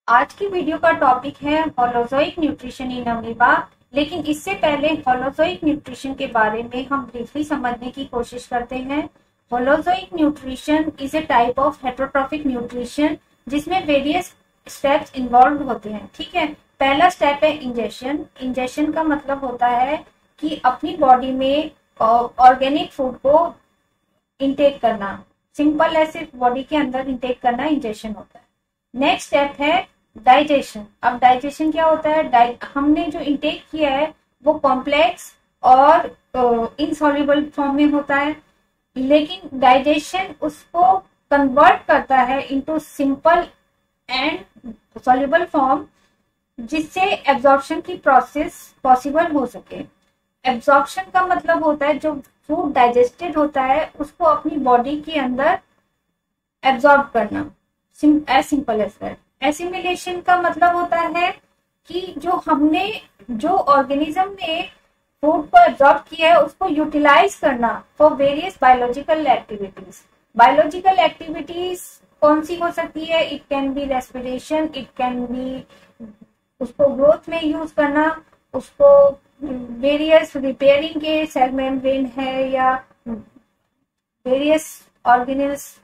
आज की वीडियो का टॉपिक है होलोजोइक न्यूट्रिशन इन अमीबा। लेकिन इससे पहले होलोजोइक न्यूट्रिशन के बारे में हम ब्रीफली समझने की कोशिश करते हैं। Holozoic nutrition is a type of heterotrophic nutrition जिसमें वेरियस स्टेप्स इन्वॉल्व होते हैं। ठीक है, पहला स्टेप है इंजेशन। इंजेशन का मतलब होता है कि अपनी बॉडी में ऑर्गेनिक फूड को इंटेक करना, सिंपल है, सिर्फ बॉडी के अंदर इंटेक करना इंजेशन होता है। नेक्स्ट स्टेप है डाइजेशन। अब डाइजेशन क्या होता है? हमने जो इंटेक किया है वो कॉम्प्लेक्स और इनसॉल्युबल फॉर्म में होता है, लेकिन डाइजेशन उसको कन्वर्ट करता है into simple and soluble form, जिससे एब्जॉर्प्शन की प्रोसेस पॉसिबल हो सके। एब्जॉर्प्शन का मतलब होता है जो फूड डाइजेस्टेड होता है उसको अपनी बॉडी के अंदर एब्जॉर्ब करना, as simple as that. Assimilation का मतलब होता है कि जो ऑर्गेनिज्म ने फूड को एब्जॉर्ब किया है उसको यूटिलाइज करना for various biological activities. Biological activities कौन सी हो सकती है? It can be respiration, it can be उसको ग्रोथ में यूज करना, उसको वेरियस रिपेयरिंग के, सेल मेम्ब्रेन है या वेरियस ऑर्गेनेल्स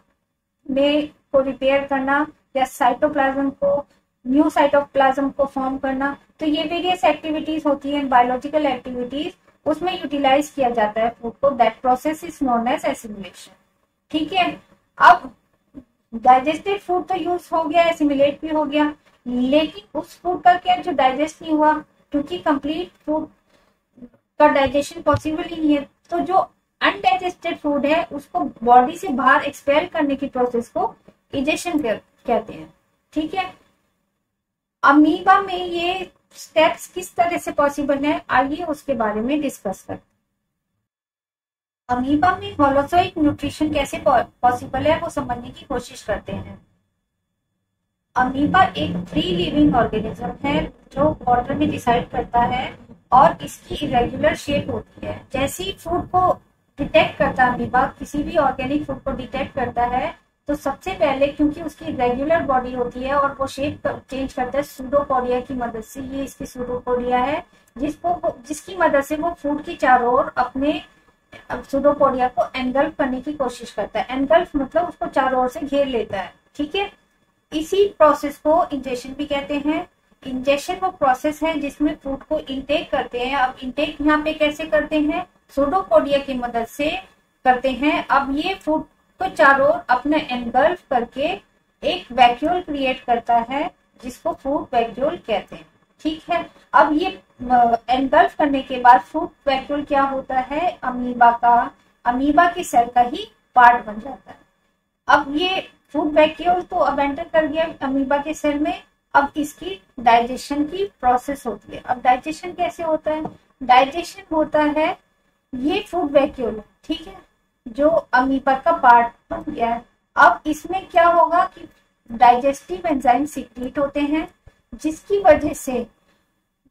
में को रिपेयर करना, या साइटोप्लाज्म को, न्यू साइटोप्लाज्म को फॉर्म करना। तो ये वेरियस एक्टिविटीज होती हैं, बायोलॉजिकल एक्टिविटीज, उसमें यूटिलाइज किया जाता है फूड को। That process is known as assimilation. ठीक है, अब डाइजेस्टेड फूड तो यूज हो गया, एसिमिलेट भी हो गया, लेकिन उस फूड का क्या जो डाइजेस्ट नहीं हुआ, क्योंकि कंप्लीट फूड का डाइजेशन पॉसिबल ही नहीं है। तो जो अनडाइजेस्टेड फूड है उसको बॉडी से बाहर एक्सपेल करने की प्रोसेस को इजेशन कहते हैं। ठीक है, अमीबा में ये स्टेप्स किस तरह से पॉसिबल है, आइए उसके बारे में डिस्कस करते हैं। अमीबा में होलोजोइक न्यूट्रिशन कैसे पॉसिबल है वो समझने की कोशिश करते हैं। अमीबा एक फ्री लिविंग ऑर्गेनिज्म है जो वाटर में डिसाइड करता है और इसकी इरेगुलर शेप होती है। जैसे ही फूड को डिटेक्ट करता है अमीबा, किसी भी ऑर्गेनिक फूड को डिटेक्ट करता है, तो सबसे पहले, क्योंकि उसकी रेगुलर बॉडी होती है और वो शेप चेंज करता है सूडोपोडिया की मदद से, ये इसकी सूडोपोडिया है जिसकी मदद से वो फूड की चारों ओर अपने सूडोपोडिया को एनगल्फ करने की कोशिश करता है। एनगल्फ मतलब उसको चारों ओर से घेर लेता है। ठीक है, इसी प्रोसेस को इंजेशन भी कहते हैं। इंजेशन वो प्रोसेस है जिसमें फूड को इंटेक करते हैं। अब इंटेक यहाँ पे कैसे करते हैं? सूडोपोडिया की मदद से करते हैं। अब ये फूड को चारों ओर अपने एनगल्फ करके एक वैक्यूल क्रिएट करता है जिसको फूड वैक्यूल कहते हैं। ठीक है, अब ये एनगल्फ करने के बाद फूड वैक्यूल क्या होता है? अमीबा की सेल का ही पार्ट बन जाता है। अब ये फूड वैक्यूल तो अब एंटर कर गया अमीबा के सेल में। अब इसकी डाइजेशन की प्रोसेस होती है। अब डाइजेशन कैसे होता है? डाइजेशन होता है, ये फूड वैक्यूल, ठीक है, जो अमीबा का पार्ट बन गया है। अब इसमें क्या होगा कि डाइजेस्टिव एंजाइम सीक्रेट होते हैं, जिसकी वजह से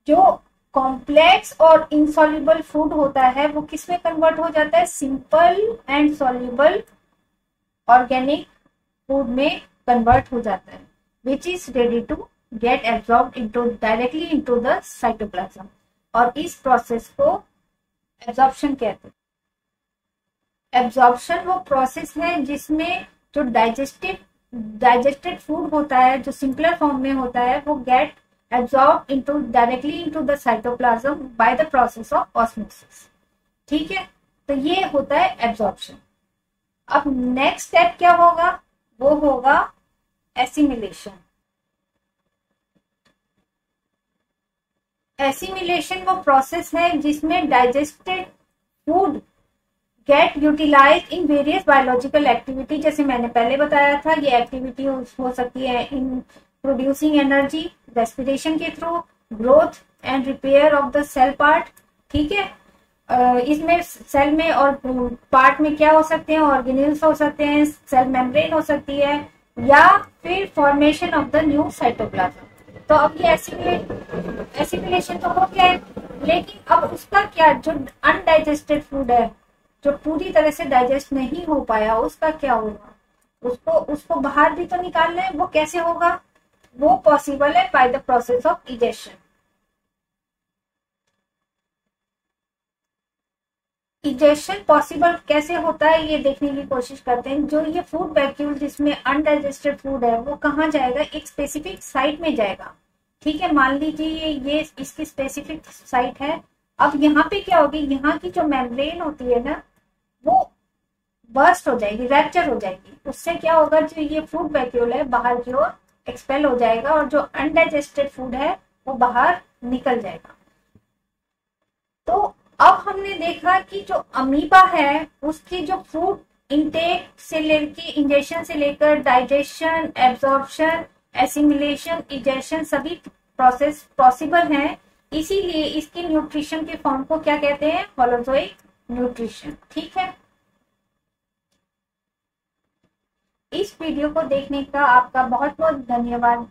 जो कॉम्प्लेक्स और इनसॉल्युबल फूड होता है वो किसमें कन्वर्ट हो जाता है? Simple and soluble organic food में कन्वर्ट हो जाता है, which is ready to get absorbed directly into the cytoplasm. और इस प्रोसेस को एब्जॉर्प्शन कहते हैं। एब्जॉर्प्शन वो प्रोसेस है जिसमें जो डाइजेस्टेड फूड होता है, जो सिंपलर फॉर्म में होता है, वो get absorb directly into the cytoplasm by the process of osmosis. ठीक है, तो ये होता है एब्जॉर्प्शन। अब नेक्स्ट स्टेप क्या होगा? वो होगा एसिमिलेशन। एसिमिलेशन वो प्रोसेस है जिसमें digested food get utilize in various biological activity. जैसे मैंने पहले बताया था, ये एक्टिविटी हो सकती है इन प्रोड्यूसिंग एनर्जी, रेस्पिरेशन के through, growth and repair of the cell part. ठीक है, इसमें सेल में और पार्ट में क्या हो सकते हैं? ऑर्गेनेल्स हो सकते हैं, सेल मेम्ब्रेन हो सकती है, या फिर formation of the new cytoplasm. तो अब ये एसिमिलेशन तो हो गया है, लेकिन अब उसका क्या, जो अनडाइजेस्टेड फूड है, जो पूरी तरह से डाइजेस्ट नहीं हो पाया, उसका क्या होगा? उसको बाहर भी तो निकालना है। वो कैसे होगा? वो पॉसिबल है bye the process of egestion. Egestion possible कैसे होता है ये देखने की कोशिश करते हैं। जो ये फूड वैक्यूल जिसमें अनडाइजेस्टेड फूड है वो कहाँ जाएगा, एक स्पेसिफिक साइट में जाएगा। ठीक है, मान लीजिए ये इसकी स्पेसिफिक साइट है। अब यहाँ पे क्या होगी, यहाँ की जो मेम्ब्रेन होती है ना वो बर्स्ट हो जाएगी, रैप्चर हो जाएगी। उससे क्या होगा, जो ये फूड वैक्यूल है बाहर की ओर एक्सपेल हो जाएगा और जो अनडाइजेस्टेड फूड है वो बाहर निकल जाएगा। तो अब हमने देखा कि जो अमीबा है उसकी जो फूड इंटेक से लेकर इंजेक्शन से लेकर डाइजेशन, एब्जॉर्प्शन, एसिमिलेशन, इजेशन सभी प्रोसेस पॉसिबल हैं। इसीलिए इसकी न्यूट्रिशन के फॉर्म को क्या कहते हैं, होलोजोइक न्यूट्रिशन। ठीक है, इस वीडियो को देखने का आपका बहुत बहुत धन्यवाद।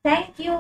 Thank you.